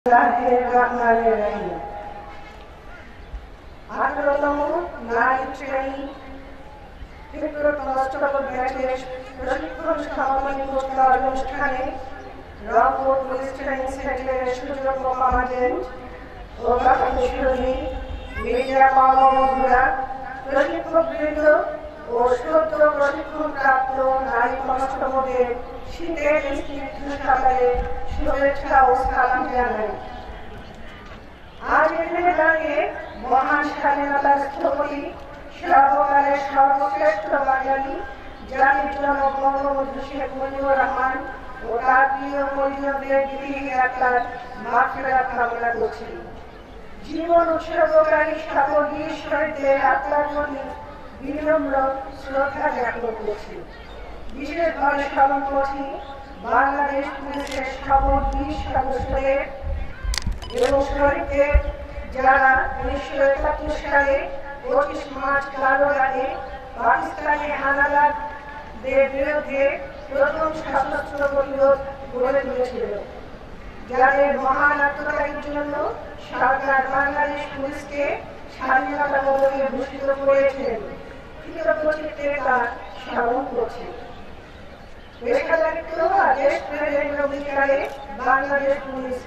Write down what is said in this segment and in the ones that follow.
18তম নারী শ্রেণী ব্যাচের প্রশিক্ষণ সমাপনী পুরস্কার অনুষ্ঠানে রংপুর পুলিশ ট্রেনিং সেন্টারের সুযোগ্য কমান্ডেন্ট ও বাহিনী মিডিয়া কর্মবন্ধুরা, প্রশিক্ষকবৃন্দ ও সদ্য প্রশিক্ষণপ্রাপ্ত নারী কনস্টেবলদের শীতের স্নিগ্ধ সকালে শুভেচ্ছা ও সালাম জানাই। আজ এখানে দাঁড়িয়ে মহান স্বাধীনতার স্থপতি, সর্বকালের সর্বশ্রেষ্ঠ বাঙালি জাতির জনক বঙ্গবন্ধু শেখ মুজিবুর রহমান ও তার প্রিয় পরিজনদের দীর্ঘাকার মাগফিরাত কামনা করছি। জীবন উৎসর্গকারী সকল বীর শহীদদের আত্মার প্রতি বিনম্র শ্রদ্ধা জ্ঞাপন করছি। বিশেষভাবে স্মরণ করছি বাংলাদেশ পুলিশের সকল বীর সদস্যদের এবং শহীদদের, যারা 1971 সালে 25 মার্চ কালো রাতে পাকিস্তানি হানাদারদের বিরুদ্ধে প্রথম সশস্ত্র প্রতিরোধ গড়ে তুলেছিল, যাদের মহান আত্মত্যাগের জন্য সরকার বাংলাদেশ পুলিশকে স্বাধীনতা পদকে ভূষিত করেছেন। কৃতজ্ঞচিত্তে তার স্মরণ করছে। পেশাদারিত্ব বা দেশপ্রেমের অধিকারে বাংলাদেশ পুলিশ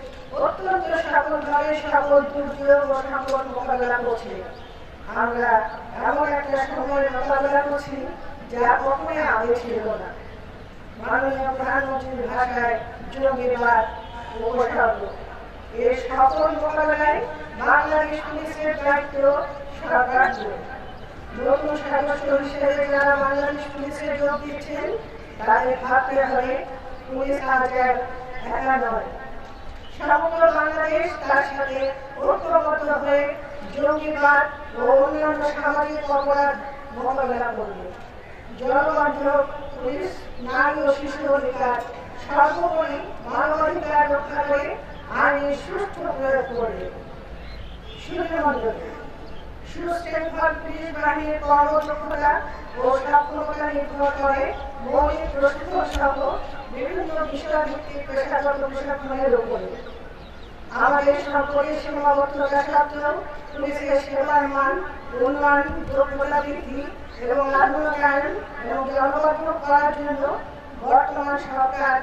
অত্যন্ত সফলভাবে সকল দুর্যোগ ও সংকট মোকাবেলা করছে। আমরা এমন একটা সময়ের মোকাবেলা করছি যা কখনোই আগে ছিল না। মাননীয় প্রধানমন্ত্রীর ভাষায় জঙ্গিবাদ উপসর্গ। এর সফল মোকাবেলায় বাংলাদেশ পুলিশের দায়িত্ব সরকার। নতুন সদস্য হিসেবে যারা বাংলাদেশ পুলিশে যোগ দিচ্ছেন তাদের ভাবতে হবে পুলিশ আজ একা নয়, সমগ্র বাংলাদেশ তার সাথে ঐক্যবদ্ধ হয়ে জঙ্গিবাদ ও অন্যান্য সামাজিক অপরাধ মোকাবেলা করবে। জনবান্ধব পুলিশ নারী ও শিশু অধিকার, সর্বোপরি মানবাধিকার রক্ষা করে আইনের সুষ্ঠু প্রয়োগ করবে। সুশৃঙ্খল পুলিশ বাহিনীর কর্মদক্ষতা ও সক্ষমতা নির্ভর করে মৌলিক প্রশিক্ষণ সহ বিভিন্ন বিষয়ভিত্তিক পেশাগত প্রশিক্ষণের উপরে। আমাদের সকলের সীমাবদ্ধতা সত্ত্বেও পুলিশের সেবার মান উন্নয়ন, দক্ষতা বৃদ্ধি এবং আধুনিকায়ন এবং জনবান্ধব করার জন্য বর্তমান সরকার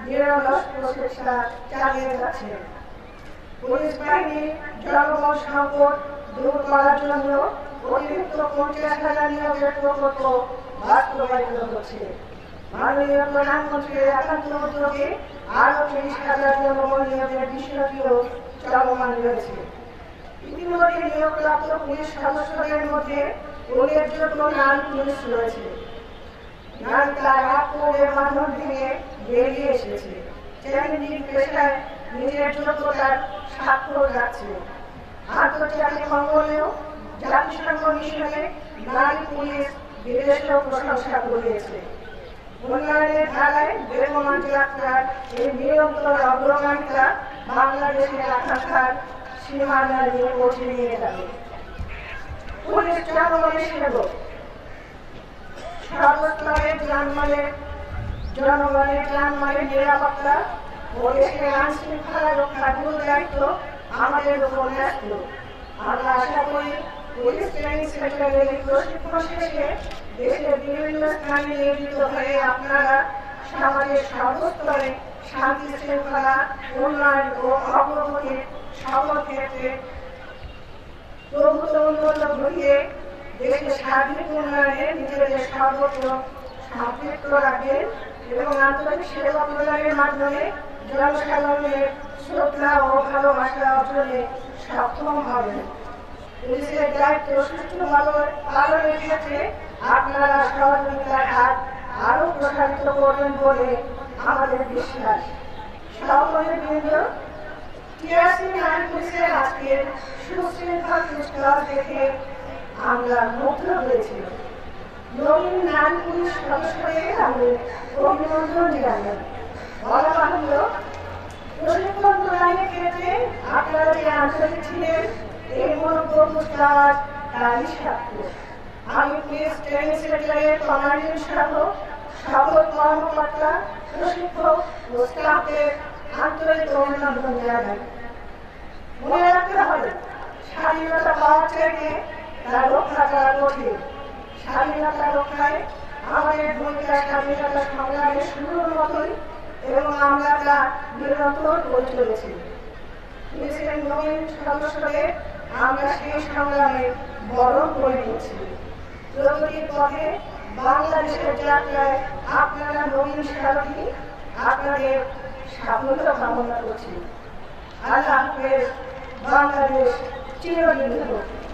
নিরলস প্রচেষ্টা চালিয়ে যাচ্ছে। পুলিশ বাহিনীর জনবল সংকট দূর করার জন্য অতিরিক্ত 50,000 নিয়োগের প্রকল্প বাস্তবায়িত হচ্ছে। মাননীয় প্রধানমন্ত্রীর একান্ত উদ্যোগে আরো 30,000 জনবল নিয়োগের বিষয়টিও চলমান রয়েছে। ইতিমধ্যে নিয়োগপ্রাপ্ত পুলিশ সদস্যদের মধ্যে উল্লেখযোগ্য নারী পুলিশ রয়েছে। নারী তার আত্মবোধের মাধ্যম থেকে বেরিয়ে এসেছে, চ্যালেঞ্জিং পেশায় নিজের যোগ্যতার স্বাক্ষর রাখছে। আন্তর্জাতিক অঙ্গনেও জাতিসংঘ মিশনে নারী পুলিশ বিদেশেও প্রশংসা করিয়েছে। উন্নয়নের ধারায় বেগমান যাত্রার এই নিরন্তর অগ্রগামিতা বাংলাদেশের আকাঙ্ক্ষার সীমানা নিয়ে পৌঁছে নিয়ে যাবে। পুলিশ জনগণের সেবক, সর্বস্তরের জনগণের জানমালের নিরাপত্তা ও দেশের আইনশৃঙ্খলা রক্ষার মূল দায়িত্ব আমাদের উপর ন্যস্ত। আমরা আশা করি পুলিশ ট্রেনিং সেন্টারের প্রশিক্ষণ শেষে দেশের বিভিন্ন স্থানে নিয়োজিত হয়ে আপনারা সমাজের সর্বস্তরে শান্তি শৃঙ্খলা, উন্নয়ন ও অগ্রগতির সকল ক্ষেত্রে প্রভূত উন্নত ঘটিয়ে দেশের সার্বিক উন্নয়নে নিজেদের সর্বত্র সম্পৃক্ত রাখবেন এবং আন্তর্জাতিক সেবা প্রদানের মাধ্যমে জনসাধারণের শ্রদ্ধা ও ভালোবাসা অর্জনে সক্ষম হবেন। পুলিশের দায়িত্ব সুষ্ঠুভাবে পালনের ক্ষেত্রে আপনারা সহযোগিতার হাত আরো প্রসারিত করবেন বলে আমাদের বিশ্বাস। সহকর্মীবৃন্দ, টিআরসি নারী পুলিশের আজকের সুশৃঙ্খল পুরস্কার দেখে আমরা মুগ্ধ হয়েছি। নবীন নারী পুলিশ সদস্যদের আমি অভিনন্দন জানাই। বলা বাহুল্য, প্রশিক্ষণ প্রদানের ক্ষেত্রে আপনারা যে আন্তরিক ছিলেন এই মনোজ্ঞ তারই সাক্ষ্য। আমি পুলিশ ট্রেনিং সেন্টারের কমান্ডেন্ট সহ সকল কর্মকর্তা, প্রশিক্ষক ও স্টাফদের আন্তরিক অভিনন্দন জানাই। মনে রাখতে হবে স্বাধীনতা পাওয়ার চাইতে তা রক্ষা করা কঠিন। স্বাধীনতা রক্ষায় আমাদের ভূমিকা স্বাধীনতা সংগ্রামের শুরুর মতোই এবং আমরা তা নিরন্তর করে চলেছি। মিছিলের নবীন সদস্যদের আমরা সেই সংগ্রামে বরণ করে নিয়েছি। প্রগতির পথে বাংলাদেশের যাত্রায় আপনারা নবীন সারথী, আপনাদের সাফল্য কামনা করছি। আল্লাহ হাফেজ। বাংলাদেশ চিরজীবী হোক।